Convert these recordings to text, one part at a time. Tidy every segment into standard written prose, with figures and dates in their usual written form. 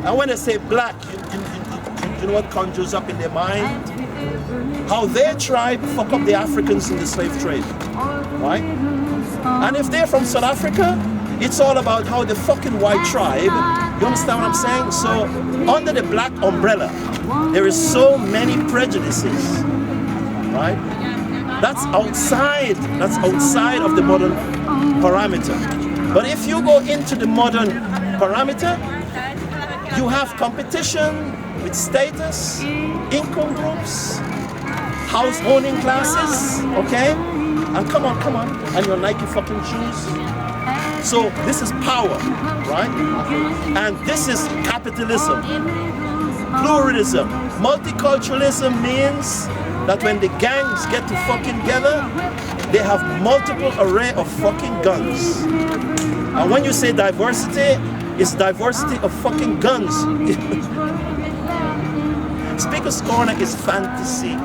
And when they say black, you know what conjures up in their mind? How their tribe fuck up the Africans in the slave trade, right? And if they're from South Africa, it's all about how the fucking white tribe, you understand what I'm saying? So under the black umbrella, there is so many prejudices, right? That's outside of the modern parameter. But if you go into the modern parameter, you have competition with status, income groups, house owning classes, okay? And come on, and your Nike fucking shoes. So this is power, right? And this is capitalism, pluralism. Multiculturalism means that when the gangs get to fucking together, they have multiple array of fucking guns. And when you say diversity, it's diversity of fucking guns. Speaker's Corner is fantasy,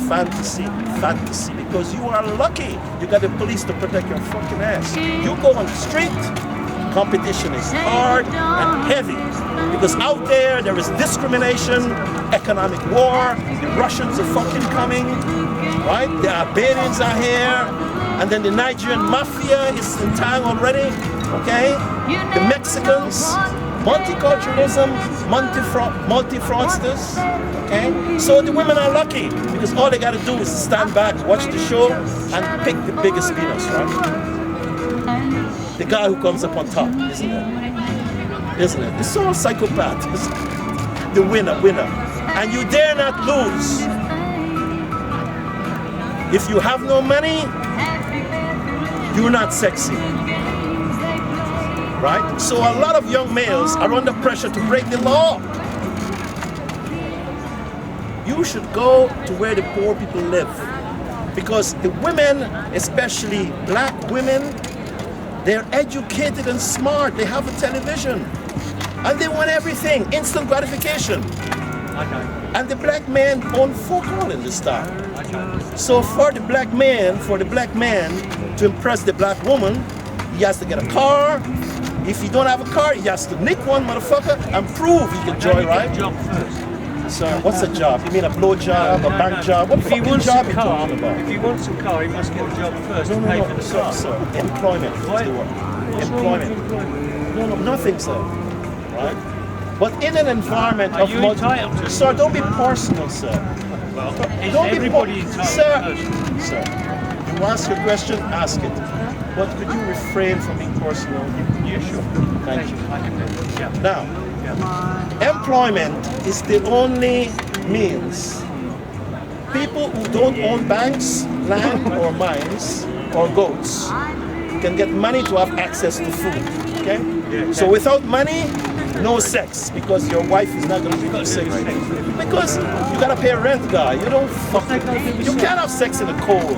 fantasy, because you are lucky you got the police to protect your fucking ass. You go on the street, competition is hard and heavy, because out there is discrimination, economic war, the Russians are fucking coming, right? The Albanians are here, and then the Nigerian mafia is in town already, okay? The Mexicans, multiculturalism, multi-fraudsters, okay? So the women are lucky, because all they gotta do is stand back, watch the show, and pick the biggest penis, right? The guy who comes up on top, isn't it? Isn't it? It's all psychopath. It's the winner. And you dare not lose. If you have no money, you're not sexy. Right? So a lot of young males are under pressure to break the law. You should go to where the poor people live. Because the women, especially black women, they're educated and smart. They have a television. And they want everything, instant gratification. And the black man own fuck all in this time. So for the black man to impress the black woman, he has to get a car. If he don't have a car, he has to nick one, motherfucker, and prove he can joyride. So what's a job? You mean a blow job, a bank job? What fucking job are you talking about? If he wants a car, he must get a job first and pay for the car. Sir, employment is the word. Employment. No, nothing, sir. Right? But in an environment of entitled to? Sir, don't be personal, sir. Well, don't be entitled sir, you ask your question, ask it. But could you refrain from being personal? Yeah, sure. Thank you. Yeah. Now, employment is the only means. People who don't own banks, land or mines or goats can get money to have access to food. Okay? Yeah, so without money, no sex, because your wife is not going to give you sex. Because you gotta pay rent, guy. You don't fucking. You can't have sex in the cold.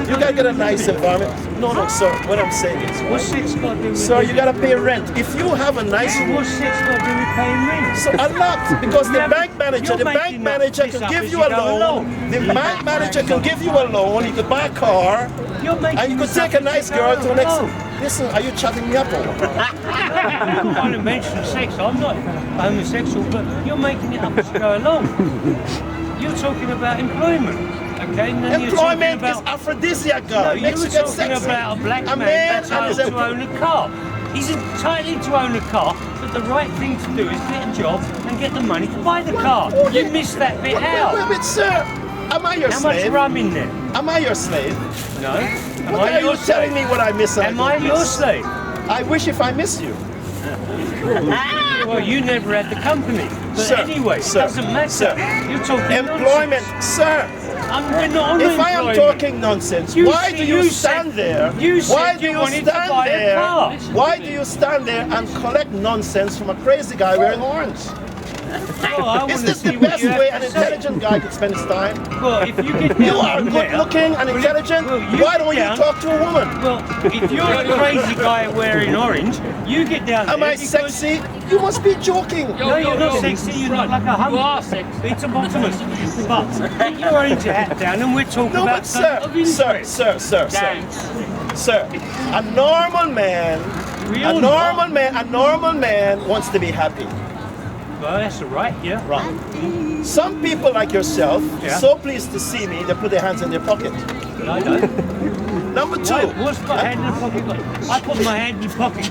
You gotta get a nice environment. No, sir. What I'm saying is, what's sex got to do with sir, you gotta pay rent. If you have a nice room, what's sex got to do with paying rent? so a lot, because the bank manager can give you a loan. The bank manager can give you a loan. You could buy a car, and you could take a nice girl to the next. Listen, are you chatting me up or what? I'm not going to mention sex. I'm not homosexual, but you're making it up as you go along. You're talking about employment, okay? And then employment is aphrodisiac, guy. No, you were talking about a black man entitled to own a car. He's entitled to own a car, but the right thing to do is get a job and get the money to buy the car. You missed that bit out. Wait, sir. Am I your slave? How much rum in there? Am I your slave? No. What are you telling me what I miss? Am I your slave? I wish if I miss you. Well, you never had the company. But sir, anyway, sir, it doesn't matter. Sir, you're talking employment, nonsense. sir. We're not on if I am talking nonsense, why do you stand there? Why do you stand there? Why do you stand there and collect nonsense from a crazy guy wearing orange? Well, is this the best way an intelligent guy could spend his time? Well, if you get you are good looking and intelligent, why don't you talk to a woman? Well, if you're a crazy guy wearing orange, you get down Am I sexy? You must be joking. No, you're not sexy, you look like a hunk. You are sexy. It's a bottomless. But get your orange hat down and we're talking about sir, a normal man wants to be happy. Well, that's all right, yeah. Right. Some people like yourself, Yeah. so pleased to see me, they put their hands in their pocket. But I don't. Number two. What's my hand in the pocket? I put my hand in the pocket,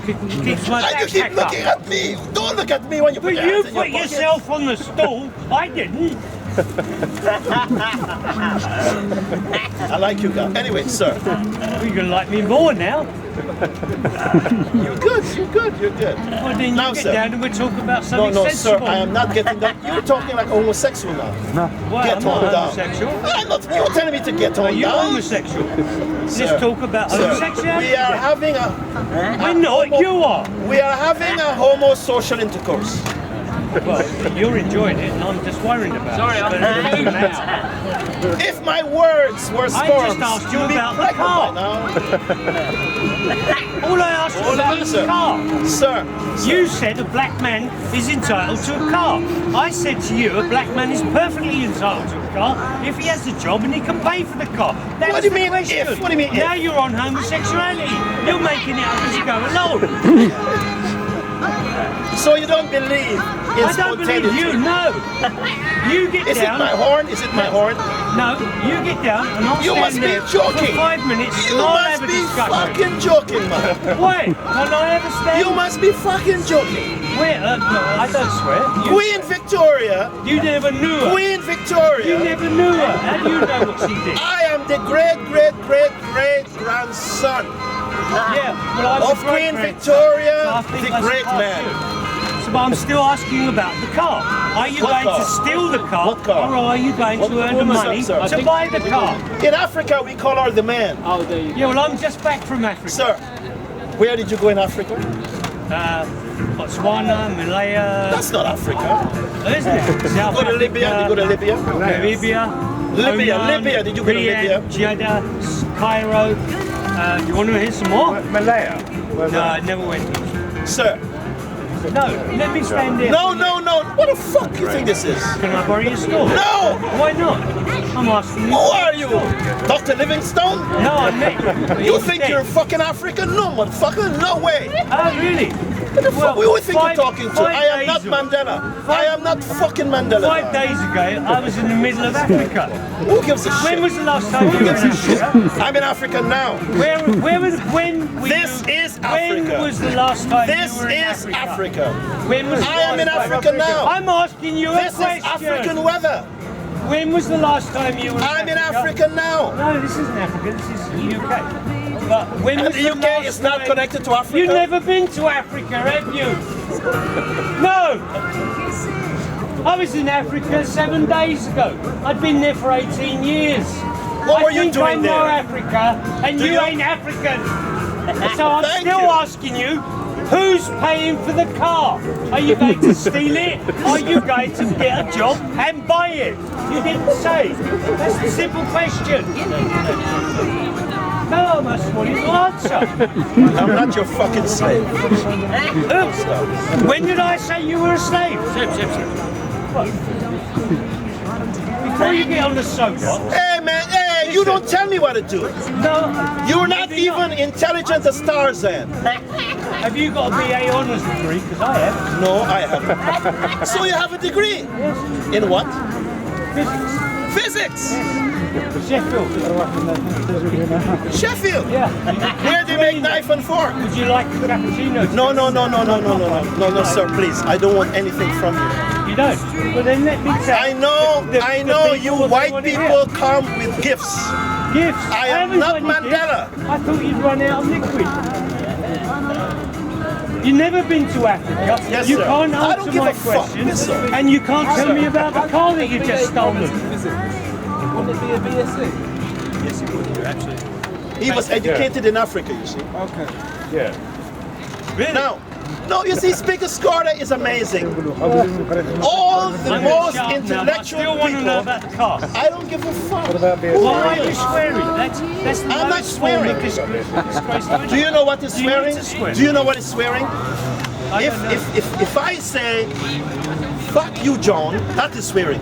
keeps my And you keep backpack looking up. at me. Don't look at me when you put But your you hands in your put pocket. yourself on the stool. I didn't. I like you guys. Anyway, sir. You're gonna like me more now. You're good, you're good, you're good. Well, then Now, you get sir. down and we'll talk about No, something no, sir, sensible. I am not getting that. You're talking like a homosexual now. Well, Get I'm not on down. homosexual. I'm not, you're telling me to get Are on you down. homosexual? Sir, Let's talk about sir, homosexuality. we are having a... We're not, you are. We are having a homosocial intercourse. Well, you're enjoying it and I'm just worried about it. Sorry, I'm now. If my words were I sperms, just asked you you'd be about the pregnant car. by now. All I asked you about was the Sir. car. Sir, You said a black man is entitled to a car. I said to you, a black man is perfectly entitled to a car if he has a job and he can pay for the car. That's What do you the mean question. if? What do you mean Now if? you're on homosexuality. You're making it up as you go along. so you don't believe in I don't believe spontaneity? you, no. You get Is it down. my horn? Is it my horn? No, you get down and I'll You stand must be there joking. for 5 minutes You and I'll must have a be discussion. fucking joking, man. Why? Can I have a stand? You must be fucking joking. Where? No, I don't swear. Queen Victoria. You never knew her. Queen Victoria. You never knew her. How do you know what she did? I am the great, great, great, great grandson Yeah, well, I'm of the great Queen grandson, Victoria, so I think the I great surpassed man. you. So, but I'm still asking you about the car. Are you What going car? to steal the car, What car? or are you going to earn the what was money that, sir? to buy the car? In Africa, we call her the man. Yeah, well, I'm just back from Africa. Sir, where did you go in Africa? Botswana, Malaya, That's not Africa. isn't it? South Go to Africa, Libya. You go to Libya. Namibia, Libya, Oman, Libya. Did you go to Libya? Riyadh, Jeddah, Cairo. Do you want to hear some more? Malaya. No, I never went. Sir. No, let me stand there. No, no, no. What the fuck you think this is? Can I borrow your store? No! Why not? I'm asking you. Who are you? Dr. Livingstone? No, I met you. You think you're fucking African? No, motherfucker. No way. Oh, really? Who you think you're talking to? five I am not days Mandela. I am not fucking Mandela. 5 days ago, I was in the middle of Africa. Who gives a When shit? was the last time you were in Africa? I'm in Africa now. When were This you, is When Africa. was the last time This you were in is Africa? Africa. When was the I am in last time? Africa now. I'm asking you This a question. is African weather. When was the last time you were in I'm in Africa? Africa now. No, this isn't Africa, this is the UK. But when And was the UK last is not time- connected to Africa. You've never been to Africa, have you? No! I was in Africa 7 days ago. I'd been there for 18 years. What were you I think doing I know there? Africa, and Do you you? ain't African. So I'm Thank still you. asking you, who's paying for the car? Are you going to steal it? Or are you going to get a job and buy it? You didn't say. That's a simple question. No, I must want you to answer. I'm not your fucking slave. When did I say you were a slave? What? Before you get on the soapbox, Hey man, hey, you don't tell me what to do. no, You're not maybe even intelligent as Tarzan. Have you got a BA honours degree? Because I have. No, I haven't. So you have a degree? In what? Physics. Physics. Sheffield. Sheffield. Yeah. Where they make knife and fork. Would you like a cappuccino? No, no, no, no, no, no, no, no, no, no, sir, please. I don't want anything from you. You don't? Well then let me tell I know, the I know people you what they white wanna hear. people come with gifts. Gifts. I am haven't not got any Mandela. gifts. I thought you'd run out of liquid. You've never been to Africa. Yes, you sir. can't I don't answer give my a fuck. questions, Yes, sir. and you can't tell me about the car that you just stolen. Wouldn't it be a BSc? Yes, it would. Actually. He was educated in Africa, you see. Okay. Yeah. Really? Now, no, you see, Speaker Scorda is amazing. All the I'm most sharp now, but I intellectual still want to know people. about the car. I don't give a fuck. What about BSc? Why are you swearing? That's the I'm not most form swearing. of disgrace to Do you know what is Do you need swearing? to swear? Do you know what is swearing? I don't know. If I say, fuck you, John, that is swearing.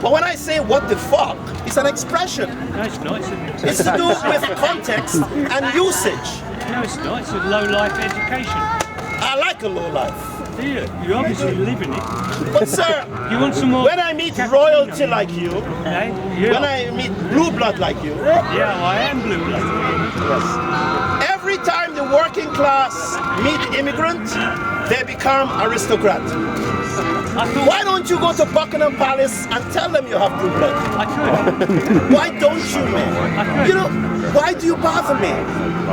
But when I say what the fuck, it's an expression. No, it's not. It's to do with context and usage. No, it's not. It's a low-life education. I like a low life. Do you? You obviously live in it. But sir, You want some more? when I meet royalty like you, Eh? Yeah. when I meet blue blood like you, Yeah, well, I am blue blood. every time the working class meet immigrant, they become aristocrat. I thought Why don't you go to Buckingham Palace and tell them you have blue blood? I could. Why don't you, man? You know, why do you bother me?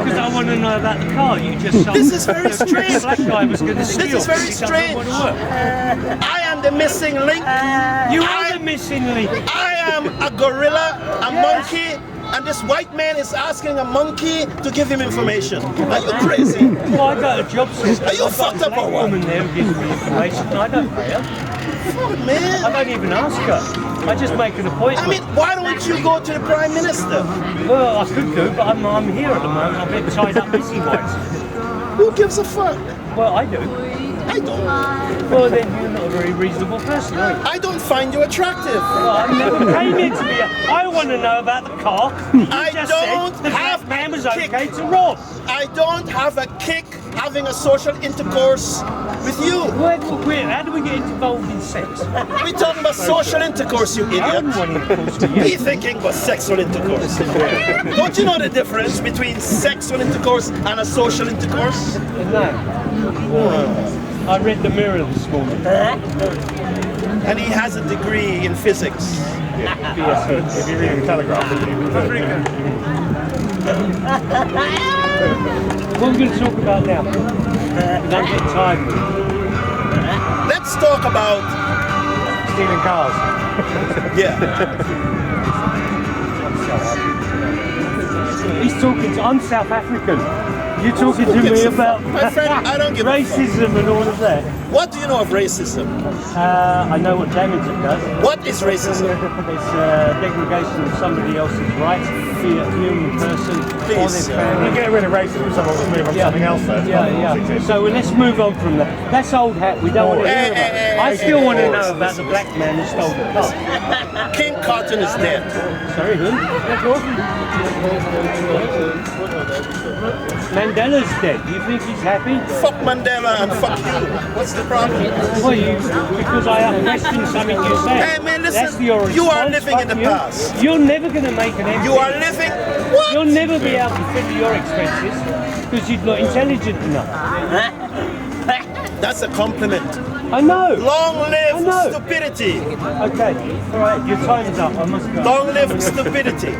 Because I want to know about the car you just sold. This is very strange. The black guy was going to steal. This is very He doesn't strange. want to work. I am the missing link. You are the missing link. I am a gorilla, a monkey, and this white man is asking a monkey to give him information. Are you crazy? Well, I got a job system. Are you I've got fucked a up black or what? woman there who gives me information. I don't pay her. Fuck, I man. don't even ask her. I just make an appointment. I mean, why don't you go to the Prime Minister? Well, I could do, but I'm here at the moment. I'm a bit tied up busy-wise. Who gives a fuck? Well, I do. I don't. Well, then you're not a very reasonable person, are you? I don't find you attractive. Well, I never came here to be I want to know about the car. You I just don't said the have black man was a kick. okay to rob. I don't have a kick having a social intercourse with you. How do we get involved in sex? We're talking about social intercourse, you I idiot. wouldn't want intercourse with Be you. thinking about sexual intercourse. Don't you know the difference between sexual intercourse and a social intercourse? No. I read the Mirror this morning. And he has a degree in physics. If you're reading the Telegraph, What are we going to talk about now? Don't get tired. Let's talk about, stealing cars. yeah. He's talking to, I'm South African. You're talking to me about My friend, I don't give a fuck. racism and all of that. What do you know of racism? I know what damage it does. What is racism? It's degradation of somebody else's rights, be a human person, or Please, their You family. get rid of racism, someone will move on to something else there. Yeah. So let's move on from that. That's old hat. We don't want to hear about it. I still want to know about the black man who stole the car. King Cotton is dead. Sorry, who? Mandela's dead. You think he's happy? Fuck Mandela and fuck you. What's the problem? Well, because I question something you say. Hey, man, listen, That's your you are response. living in Fuck the you. past. You're never going to make an MP. You are living. What? You'll never be able to fill your expenses because you're not intelligent enough. That's a compliment. I know. Long I live know. stupidity. Okay. All right. Your time's up. I must go. Long live stupidity.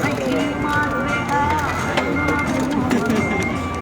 Thank you.